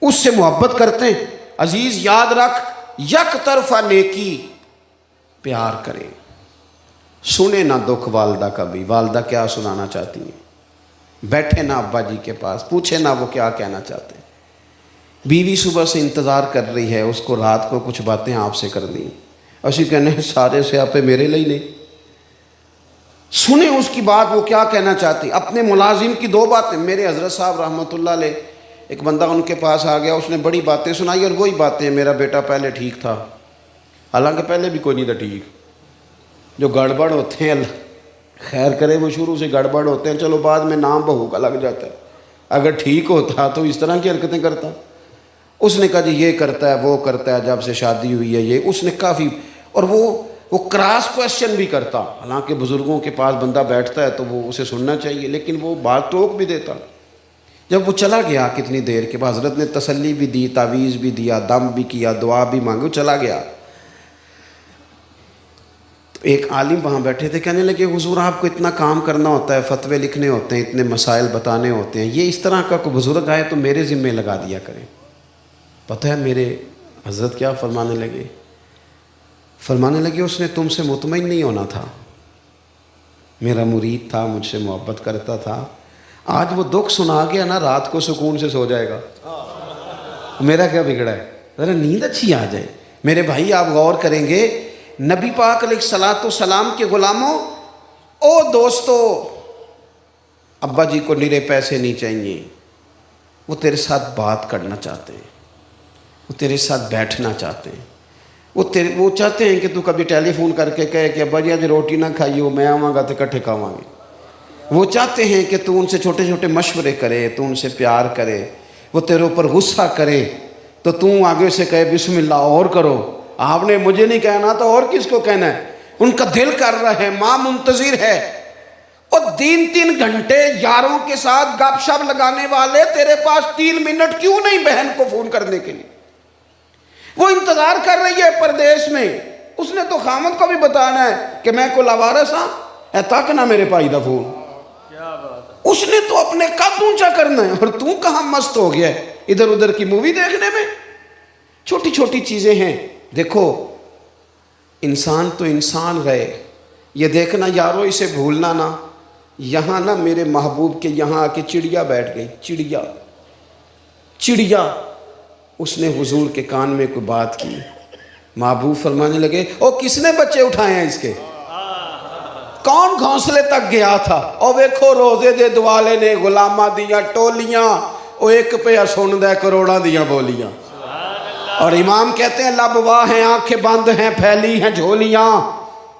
اس سے محبت کرتے ہیں۔ عزیز یاد رکھ، یک طرفہ نیکی پیار کریں. سنے نہ دکھ والدہ کا بھی، والدہ کیا سنانا چاہتی ہیں. بیٹھے نہ ابا جی کے پاس، پوچھے نہ وہ کیا کہنا چاہتے ہیں. بیوی صبح سے انتظار کر رہی ہے، اس کو رات کو کچھ باتیں آپ سے کرنی، اسی کہنے سارے سے آپ میرے لیے نہیں. سنیں اس کی بات، وہ کیا کہنا چاہتی. اپنے ملازم کی دو باتیں. میرے حضرت صاحب رحمۃ اللہ علیہ، ایک بندہ ان کے پاس آ گیا، اس نے بڑی باتیں سنائی، اور وہی باتیں میرا بیٹا پہلے ٹھیک تھا، حالانکہ پہلے بھی کوئی نہیں تھا ٹھیک. جو گڑبڑ ہوتے ہیں اللہ خیر کرے، وہ شروع سے گڑبڑ ہوتے ہیں، چلو بعد میں نام بہو کا لگ جاتا ہے. اگر ٹھیک ہوتا تو اس طرح کی حرکتیں کرتا. اس نے کہا جی یہ کرتا ہے وہ کرتا ہے، جب سے شادی ہوئی ہے یہ. اس نے کافی، اور وہ کراس کویسچن بھی کرتا. حالانکہ بزرگوں کے پاس بندہ بیٹھتا ہے تو وہ اسے سننا چاہیے، لیکن وہ بات ٹوک بھی دیتا. جب وہ چلا گیا کتنی دیر کے بعد، حضرت نے تسلی بھی دی، تعویذ بھی دیا، دم بھی کیا، دعا بھی مانگی، وہ چلا گیا. تو ایک عالم وہاں بیٹھے تھے، کہنے لگے حضور آپ کو اتنا کام کرنا ہوتا ہے، فتوے لکھنے ہوتے ہیں، اتنے مسائل بتانے ہوتے ہیں، یہ اس طرح کا کوئی بزرگ آئے تو میرے ذمے لگا دیا کریں. پتہ ہے میرے حضرت کیا فرمانے لگے؟ فرمانے لگے اس نے تم سے مطمئن نہیں ہونا تھا، میرا مرید تھا، مجھ سے محبت کرتا تھا، آج وہ دکھ سنا گیا نا، رات کو سکون سے سو جائے گا. میرا کیا بگڑا ہے، ذرا نیند اچھی آ جائے. میرے بھائی آپ غور کریں گے، نبی پاک علیہ الصلاۃ والسلام کے غلاموں، او دوستو، ابا جی کو نرے پیسے نہیں چاہیے، وہ تیرے ساتھ بات کرنا چاہتے ہیں، وہ تیرے ساتھ بیٹھنا چاہتے ہیں، وہ چاہتے ہیں کہ تو کبھی ٹیلی فون کر کے کہے کہ ابا جی آج روٹی نہ کھائی ہو، میں آواں گا تو کٹھے کھاواں گے. وہ چاہتے ہیں کہ تو ان سے چھوٹے چھوٹے مشورے کرے، تو ان سے پیار کرے. وہ تیرے اوپر غصہ کرے تو آگے سے کہے بسم اللہ اور کرو، آپ نے مجھے نہیں کہنا تو اور کس کو کہنا ہے. ان کا دل کر رہا ہے، ماں منتظر ہے. اور 3 گھنٹے یاروں کے ساتھ گپ شپ لگانے والے تیرے پاس 3 منٹ کیوں نہیں بہن کو فون کرنے کے لیے؟ وہ انتظار کر رہی ہے پردیس میں. اس نے تو خامد کو بھی بتانا ہے کہ میں کو لاوارث ہاں، اے تک نہ میرے پائی دا فون. اس نے تو اپنے قد اونچا کرنا ہے، اور تو کہاں مست ہو گیا ہے ادھر ادھر کی مووی دیکھنے میں. چھوٹی چھوٹی چیزیں ہیں. دیکھو انسان تو انسان رہے، یہ دیکھنا یارو اسے بھولنا نا. یہاں نا میرے محبوب کے یہاں آ کے چڑیا بیٹھ گئی، چڑیا. اس نے حضور کے کان میں کوئی بات کی. محبوب فرمانے لگے او کس نے بچے اٹھائے ہیں اس کے؟ کون گھونسلے تک گیا تھا؟ او ویکھو روزے دے دوالے نے غلامہ دیاں ٹولیاں، او ایک پہ سن دے کروڑاں دیاں بولیاں. اور امام کہتے ہیں لب واہ ہیں، آنکھیں بند ہیں، پھیلی ہیں جھولیاں.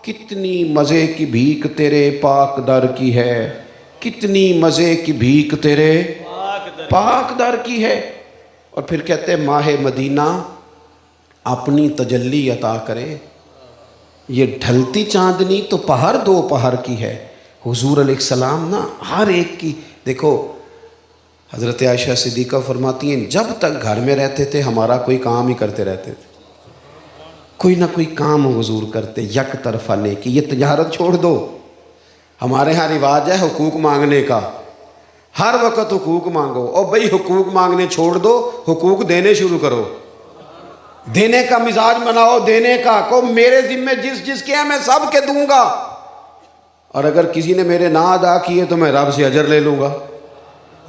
کتنی مزے کی بھیک تیرے پاک در کی ہے، کتنی مزے کی بھیک تیرے پاک در کی ہے. اور پھر کہتے ہیں ماہ مدینہ اپنی تجلی عطا کرے. یہ ڈھلتی چاندنی تو پہر 2 پہر کی ہے. حضور علیہ السلام نا ہر ایک کی، دیکھو حضرت عائشہ صدیقہ فرماتی ہیں جب تک گھر میں رہتے تھے ہمارا کوئی کام ہی کرتے رہتے تھے، کوئی نہ کوئی کام حضور کرتے. یک طرفہ نیکی، یہ تجارت چھوڑ دو. ہمارے ہاں رواج ہے حقوق مانگنے کا، ہر وقت حقوق مانگو. اور بھئی حقوق مانگنے چھوڑ دو، حقوق دینے شروع کرو. دینے کا مزاج بناؤ، دینے کا. کو میرے ذمہ جس کے ہیں میں سب کے دوں گا، اور اگر کسی نے میرے نہ ادا کیے تو میں رب سے اجر لے لوں گا.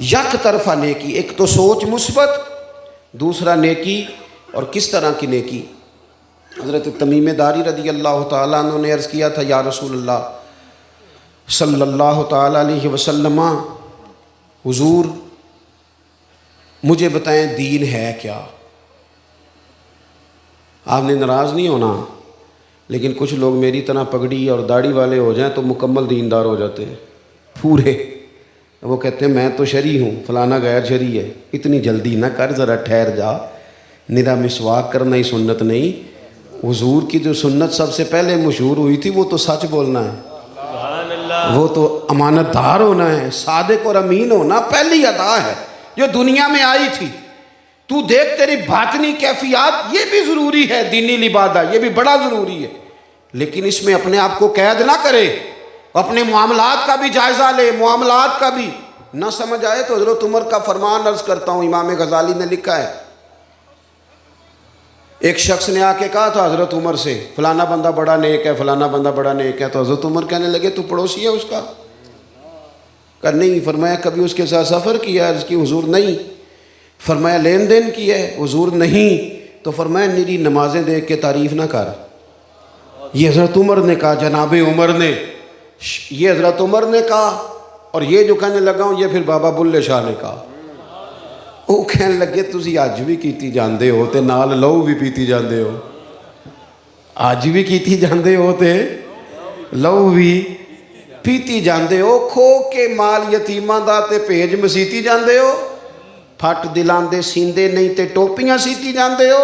یک طرفہ نیکی، ایک تو سوچ مثبت، دوسرا نیکی. اور کس طرح کی نیکی؟ حضرت تمیم داری رضی اللہ تعالیٰ عنہ نے عرض کیا تھا یا رسول اللہ صلی اللہ تعالیٰ علیہ وسلم، حضور مجھے بتائیں دین ہے کیا؟ آپ نے ناراض نہیں ہونا، لیکن کچھ لوگ میری طرح پگڑی اور داڑھی والے ہو جائیں تو مکمل دیندار ہو جاتے ہیں پورے. وہ کہتے ہیں میں تو شرعی ہوں، فلانا غیر شرعی ہے. اتنی جلدی نہ کر، ذرا ٹھہر جا. نرا مسواک کرنا ہی سنت نہیں. حضور کی جو سنت سب سے پہلے مشہور ہوئی تھی وہ تو سچ بولنا ہے، وہ تو امانت دار ہونا ہے، صادق اور امین ہونا پہلی ادا ہے جو دنیا میں آئی تھی. تو دیکھ تیری باطنی کیفیات، یہ بھی ضروری ہے. دینی لبادہ یہ بھی بڑا ضروری ہے، لیکن اس میں اپنے آپ کو قید نہ کرے. اپنے معاملات کا بھی جائزہ لے، معاملات کا بھی. نہ سمجھ آئے تو حضرت عمر کا فرمان عرض کرتا ہوں. امام غزالی نے لکھا ہے ایک شخص نے آ کے کہا تھا حضرت عمر سے فلانا بندہ بڑا نیک ہے، فلانا بندہ بڑا نیک ہے، تو حضرت عمر کہنے لگے تو پڑوسی ہے اس کا؟ کہ نہیں. فرمایا کبھی اس کے ساتھ سفر کیا؟ عرض کی حضور نہیں. فرمایا لین دین کیا ہے؟ حضور نہیں. تو فرمایا میری نمازیں دیکھ کے تعریف نہ کر. یہ حضرت عمر نے کہا، جناب عمر نے، یہ حضرت عمر نے کہا. اور یہ جو کہنے لگا ہوں یہ پھر بابا بلے شاہ نے کہا. وہ کہنے لگے تسی اج بھی کیتی جاندے ہو تے نال لہو بھی پیتی جاندے ہو. اج بھی کیتی جاندے ہو تے لہو بھی پیتی جاندے ہو. کھو کے مال یتیماں دا تے بھیج مسیتی جاندے ہو. پھٹ دلاں دے سیندے نہیں تے ٹوپیاں سیتی جاندے ہو.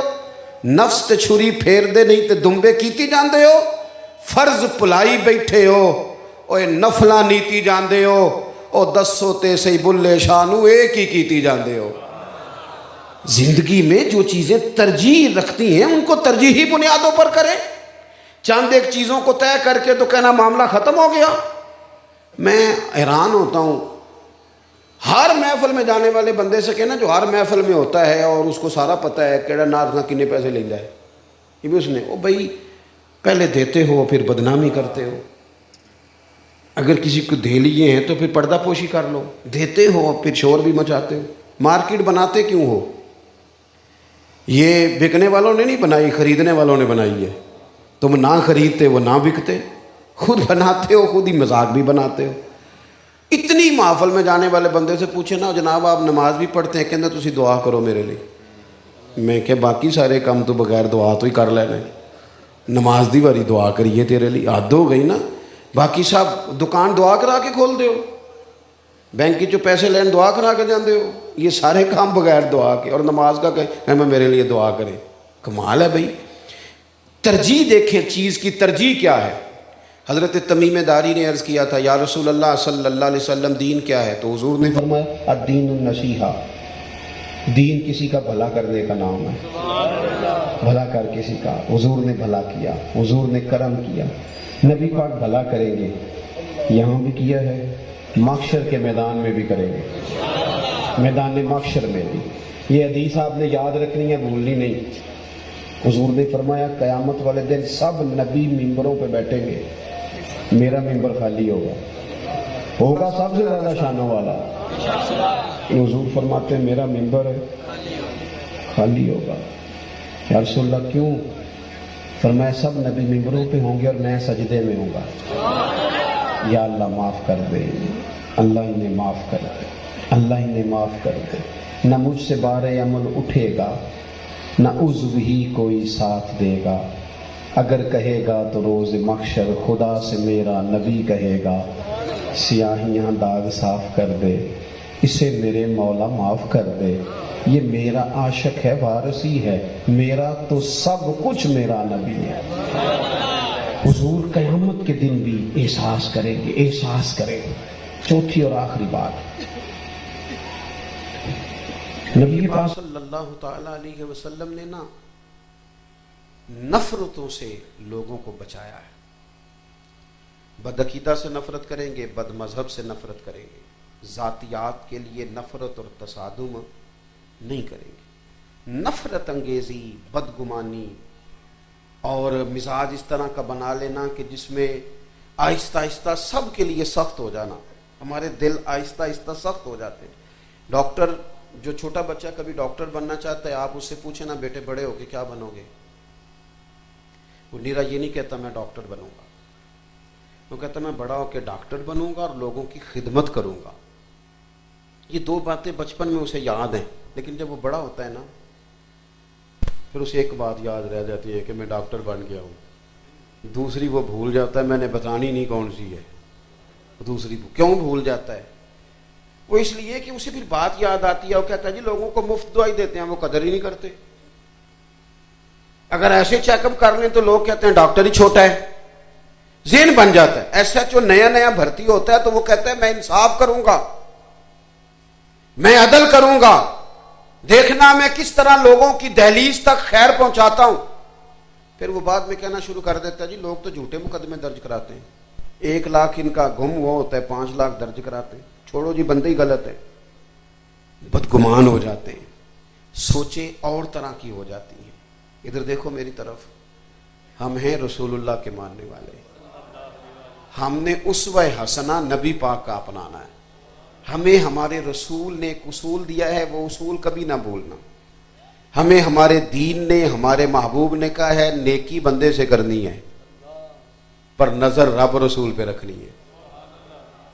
نفس تے چھری پھیر دے نہیں تے دمبے کیتی جاندے ہو. فرض پلائی بیٹھے ہو، اوے نفلاں نیتی جاندے ہو. او دسو تے سی بلے شاہ نو ایک ہی کیتی جاندے ہو. زندگی میں جو چیزیں ترجیح رکھتی ہیں ان کو ترجیحی بنیادوں پر کریں. چند ایک چیزوں کو طے کر کے تو کہنا معاملہ ختم ہو گیا. میں حیران ہوتا ہوں ہر محفل میں جانے والے بندے سے کہنا جو ہر محفل میں ہوتا ہے اور اس کو سارا پتہ ہے کیڑا ناز نہ کنے پیسے لیندا ہے، یہ بھی اس نے. او بھائی پہلے دیتے ہو پھر بدنامی کرتے ہو. اگر کسی کو دے لیے ہیں تو پھر پردہ پوشی کر لو. دیتے ہو پھر شور بھی مچاتے ہو. مارکیٹ بناتے کیوں ہو؟ یہ بکنے والوں نے نہیں بنائی، خریدنے والوں نے بنائی ہے. تم نہ خریدتے وہ نہ بکتے، خود بناتے ہو، خود ہی مذاق بھی بناتے ہو. اتنی محفل میں جانے والے بندے سے پوچھے نا جناب آپ نماز بھی پڑھتے ہیں؟ کہنا تسی دعا کرو میرے لیے. میں کہ باقی سارے کام تو بغیر دعا تو ہی کر لینے، نماز دی واری دعا کریے تیرے لیے؟ حد ہو گئی نا. باقی صاحب دکان دعا کرا کے کھول دے ہو، بینک کی پیسے لین دعا کرا کے جاندے ہو. یہ سارے کام بغیر دعا کے، اور نماز کا کہ میں میرے لیے دعا کرے. کمال ہے بھائی. ترجیح دیکھیں چیز کی ترجیح کیا ہے. حضرت تمیم داری نے عرض کیا تھا یا رسول اللہ صلی اللہ علیہ وسلم دین کیا ہے؟ تو حضور نے فرمایا الدین النصیحہ، دین کسی کا بھلا کرنے کا نام ہے. بھلا کر کسی کا. حضور نے بھلا کیا، حضور نے کرم کیا. نبی پاک بھلا کریں گے، یہاں بھی کیا ہے، محشر کے میدان میں بھی کریں گے، میدان محشر میں بھی. یہ حدیث آپ نے یاد رکھنی ہے، بھولنی نہیں. حضور نے فرمایا قیامت والے دن سب نبی ممبروں پہ بیٹھیں گے، میرا ممبر خالی ہوگا سب سے زیادہ شانوں والا. حضور فرماتے ہیں میرا ممبر خالی ہوگا. یا رسول اللہ کیوں؟ فرمایا سب نبی ممبروں پہ ہوں گے اور میں سجدے میں ہوں گا. یا اللہ معاف کر دے، اللہ انہیں معاف کر دے، اللہ انہیں معاف کر دے. نہ مجھ سے بار عمل اٹھے گا، نہ عضو ہی کوئی ساتھ دے گا. اگر کہے گا تو روز محشر خدا سے میرا نبی کہے گا سیاہیاں داغ صاف کر دے، اسے میرے مولا معاف کر دے. یہ میرا عاشق ہے، وارثی ہے میرا، تو سب کچھ میرا نبی ہے. حضور قیامت کے دن بھی احساس کریں گے، احساس کریں گے. چوتھی اور آخری بات، نبی پاک صلی اللہ تعالی علیہ وسلم نے نا نفرتوں سے لوگوں کو بچایا ہے. بدعقیدہ سے نفرت کریں گے، بد مذہب سے نفرت کریں گے، ذاتیات کے لیے نفرت اور تصادم نہیں کریں گے. نفرت انگیزی، بدگمانی اور مزاج اس طرح کا بنا لینا کہ جس میں آہستہ آہستہ سب کے لیے سخت ہو جانا. ہمارے دل آہستہ آہستہ سخت ہو جاتے ہیں. ڈاکٹر، جو چھوٹا بچہ کبھی ڈاکٹر بننا چاہتا ہے، آپ اس سے پوچھیں نا بیٹے بڑے ہو کے کیا بنو گے، وہ نیرا یہ نہیں کہتا میں ڈاکٹر بنوں گا، وہ کہتا میں بڑا ہو کے ڈاکٹر بنوں گا اور لوگوں کی خدمت کروں گا. یہ دو باتیں بچپن میں اسے یاد ہیں، لیکن جب وہ بڑا ہوتا ہے نا پھر اسے ایک بات یاد رہ جاتی ہے کہ میں ڈاکٹر بن گیا ہوں. دوسری وہ بھول جاتا ہے، میں نے بتانی نہیں کون سی ہے. دوسری کیوں بھول جاتا ہے؟ وہ اس لیے کہ اسے پھر بات یاد آتی ہے. وہ کہتا ہے جی لوگوں کو مفت دوائی دیتے ہیں، وہ قدر ہی نہیں کرتے. اگر ایسے چیک اپ کر لیں تو لوگ کہتے ہیں ڈاکٹر ہی چھوٹا ہے. ذہن بن جاتا ہے. ایسا جو نیا نیا بھرتی ہوتا ہے تو وہ کہتا ہے میں انصاف کروں گا، میں عدل کروں گا، دیکھنا میں کس طرح لوگوں کی دہلیز تک خیر پہنچاتا ہوں. پھر وہ بعد میں کہنا شروع کر دیتا ہے جی لوگ تو جھوٹے مقدمے درج کراتے ہیں، 1 لاکھ ان کا گم ہوا ہوتا ہے، 5 لاکھ درج کراتے ہیں. چھوڑو جی بندے ہی غلط ہے. بدگمان ہو جاتے ہیں، سوچیں اور طرح کی ہو جاتی ہیں. ادھر دیکھو میری طرف، ہم ہیں رسول اللہ کے ماننے والے، ہم نے اسوہ حسنہ نبی پاک کا اپنانا ہے. ہمیں ہمارے رسول نے ایک اصول دیا ہے، وہ اصول کبھی نہ بھولنا. ہمیں ہمارے دین نے، ہمارے محبوب نے کہا ہے نیکی بندے سے کرنی ہے پر نظر رب رسول پہ رکھنی ہے.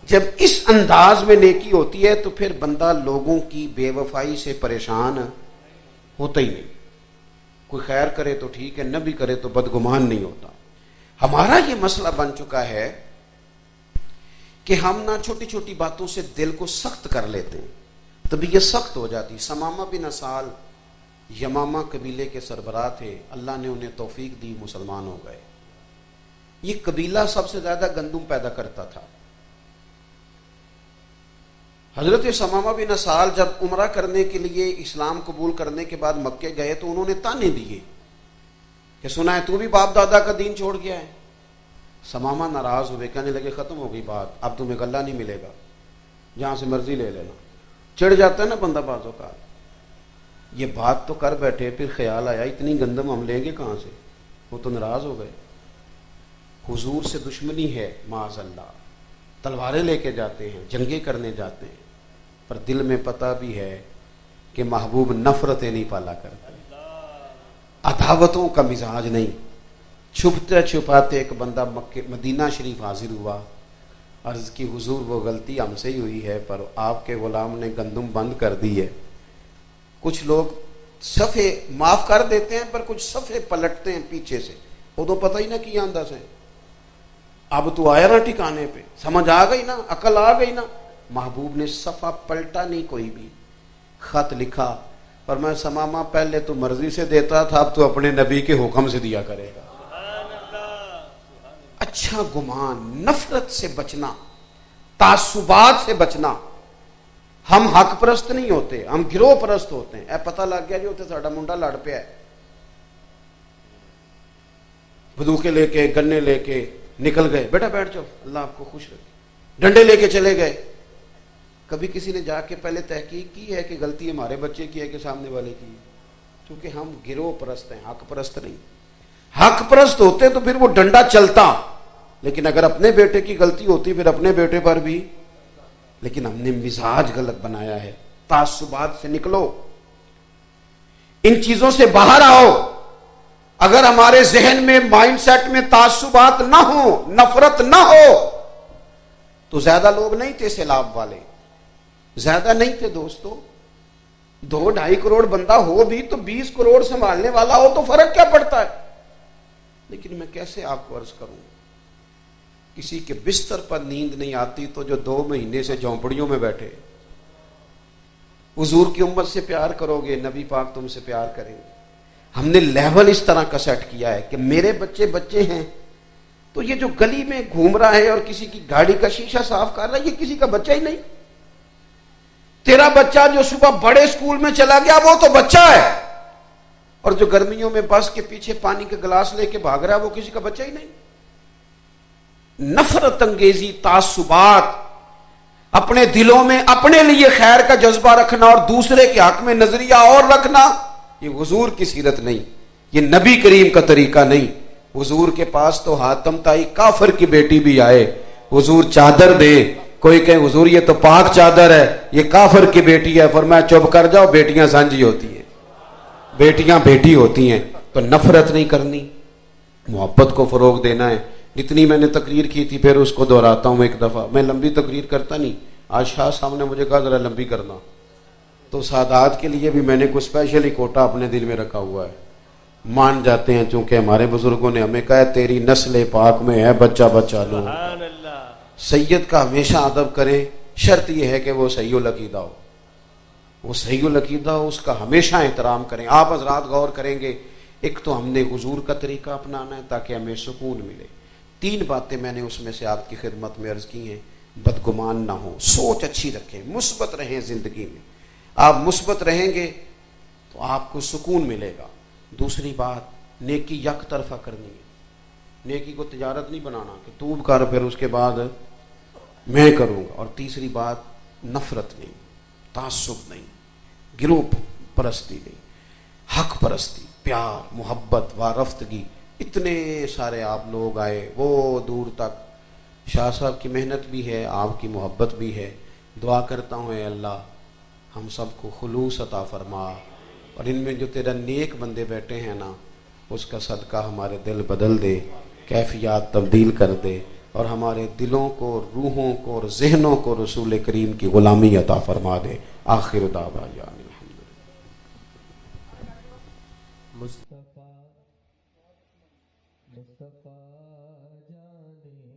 جب اس انداز میں نیکی ہوتی ہے تو پھر بندہ لوگوں کی بے وفائی سے پریشان ہوتا ہی نہیں. کوئی خیر کرے تو ٹھیک ہے، نہ بھی کرے تو بدگمان نہیں ہوتا. ہمارا یہ مسئلہ بن چکا ہے کہ ہم نہ چھوٹی چھوٹی باتوں سے دل کو سخت کر لیتے ہیں، طبیعت سخت ہو جاتی. ثمامہ بن اسال یمامہ قبیلے کے سربراہ تھے، اللہ نے انہیں توفیق دی، مسلمان ہو گئے. یہ قبیلہ سب سے زیادہ گندم پیدا کرتا تھا. حضرت ثمامہ بن اسال جب عمرہ کرنے کے لیے اسلام قبول کرنے کے بعد مکے گئے تو انہوں نے تانے دیے کہ سنا ہے تو بھی باپ دادا کا دین چھوڑ گیا ہے. ثمامہ ناراض ہوئے، کہنے لگے ختم ہو گئی بات، اب تمہیں غلہ نہیں ملے گا، جہاں سے مرضی لے لینا. چڑھ جاتا ہے نا بندہ بعض اوقات. یہ بات تو کر بیٹھے، پھر خیال آیا اتنی گندم ہم لیں گے کہاں سے، وہ تو ناراض ہو گئے. حضور سے دشمنی ہے معاذ اللہ، تلواریں لے کے جاتے ہیں، جنگیں کرنے جاتے ہیں، پر دل میں پتہ بھی ہے کہ محبوب نفرتیں نہیں پالا کرتے، عداوتوں کا مزاج نہیں. چھپتے چھپاتے ایک بندہ مدینہ شریف حاضر ہوا، عرض کی حضور وہ غلطی ہم سے ہی ہوئی ہے پر آپ کے غلام نے گندم بند کر دی ہے. کچھ لوگ صفحے معاف کر دیتے ہیں پر کچھ صفحے پلٹتے ہیں پیچھے سے، وہ تو پتہ ہی نہ کیا انداز ہے. اب تو آیا نا ٹھکانے پہ، سمجھ آ گئی نا، عقل آ گئی نا. محبوب نے صفحہ پلٹا نہیں، کوئی بھی خط لکھا، پر میں ثمامہ پہلے تو مرضی سے دیتا تھا، اب تو اپنے نبی کے حکم سے دیا کرے گا. اچھا گمان، نفرت سے بچنا، تعصبات سے بچنا. ہم حق پرست نہیں ہوتے، ہم گروہ پرست ہوتے ہیں. اے پتہ لگ گیا جو ہوتے ساڈا منڈا لڑ پیا ہے، بندوقیں لے کے گنے لے کے نکل گئے، بیٹا بیٹھ جاؤ اللہ آپ کو خوش رکھے، ڈنڈے لے کے چلے گئے. کبھی کسی نے جا کے پہلے تحقیق کی ہے کہ غلطی ہمارے بچے کی ہے کہ سامنے والے کی ہے؟ کیونکہ ہم گروہ پرست ہیں، حق پرست نہیں. حق پرست ہوتے تو پھر وہ ڈنڈا چلتا، لیکن اگر اپنے بیٹے کی غلطی ہوتی پھر اپنے بیٹے پر بھی. لیکن ہم نے مزاج غلط بنایا ہے. تعصبات سے نکلو، ان چیزوں سے باہر آؤ. اگر ہمارے ذہن میں، مائنڈ سیٹ میں تعصبات نہ ہو، نفرت نہ ہو، تو زیادہ لوگ نہیں تھے سیلاب والے، زیادہ نہیں تھے دوستو. 2-2.5 کروڑ بندہ ہو بھی تو 20 کروڑ سنبھالنے والا ہو تو فرق کیا پڑتا ہے. لیکن میں کیسے آپ کو عرض کروں، کسی کے بستر پر نیند نہیں آتی تو جو 2 مہینے سے جھونپڑیوں میں بیٹھے. حضور کی امت سے پیار کرو گے، نبی پاک تم سے پیار کریں گے. ہم نے لیول اس طرح کا سیٹ کیا ہے کہ میرے بچے ہیں تو یہ جو گلی میں گھوم رہا ہے اور کسی کی گاڑی کا شیشہ صاف کر رہا ہے، یہ کسی کا بچہ ہی نہیں. تیرا بچہ جو صبح بڑے اسکول میں چلا گیا وہ تو بچہ ہے، اور جو گرمیوں میں بس کے پیچھے پانی کے گلاس لے کے بھاگ رہا ہے وہ کسی کا بچہ ہی نہیں. نفرت انگیزی، تعصبات، اپنے دلوں میں اپنے لیے خیر کا جذبہ رکھنا اور دوسرے کے حق میں نظریہ اور رکھنا، یہ حضور کی سیرت نہیں، یہ نبی کریم کا طریقہ نہیں. حضور کے پاس تو حاتم تائی کافر کی بیٹی بھی آئے، حضور چادر دے، کوئی کہے حضور یہ تو پاک چادر ہے، یہ کافر کی بیٹی ہے. فرمایا چپ کر جاؤ، بیٹیاں سانجھی ہوتی ہیں، بیٹیاں بیٹی ہوتی ہیں. تو نفرت نہیں کرنی، محبت کو فروغ دینا ہے. جتنی میں نے تقریر کی تھی پھر اس کو دہراتا ہوں ایک دفعہ. میں لمبی تقریر کرتا نہیں، آج شاہ صاحب نے مجھے کہا ذرا لمبی کرنا، تو سادات کے لیے بھی میں نے کوئی اسپیشلی کوٹا اپنے دل میں رکھا ہوا ہے. مان جاتے ہیں چونکہ ہمارے بزرگوں نے ہمیں کہا ہے تیری نسل پاک میں ہے بچہ بچہ لو. سید کا ہمیشہ ادب کریں، شرط یہ ہے کہ وہ صحیح العقیدہ ہو، وہ صحیح العقیدہ ہو، اس کا ہمیشہ احترام کریں. آپ حضرات غور کریں گے، ایک تو ہم نے حضور کا طریقہ اپنانا ہے تاکہ ہمیں سکون ملے. 3 باتیں میں نے اس میں سے آپ کی خدمت میں عرض کی ہیں. بدگمان نہ ہو، سوچ اچھی رکھیں، مثبت رہیں زندگی میں. آپ مثبت رہیں گے تو آپ کو سکون ملے گا. دوسری بات، نیکی یک طرفہ کرنی ہے. نیکی کو تجارت نہیں بنانا کہ تو کر پھر اس کے بعد میں کروں گا. اور تیسری بات، نفرت نہیں، تعصب نہیں، گروہ پرستی نہیں، حق پرستی. پیار محبت وارفتگی، اتنے سارے آپ لوگ آئے وہ دور تک، شاہ صاحب کی محنت بھی ہے، آپ کی محبت بھی ہے. دعا کرتا ہوں اے اللہ ہم سب کو خلوص عطا فرما، اور ان میں جو تیرا نیک بندے بیٹھے ہیں نا اس کا صدقہ ہمارے دل بدل دے، کیفیات تبدیل کر دے، اور ہمارے دلوں کو، روحوں کو اور ذہنوں کو رسول کریم کی غلامی عطا فرما دے. آخر دعوانا مصطفیٰ مصطفیٰ جانے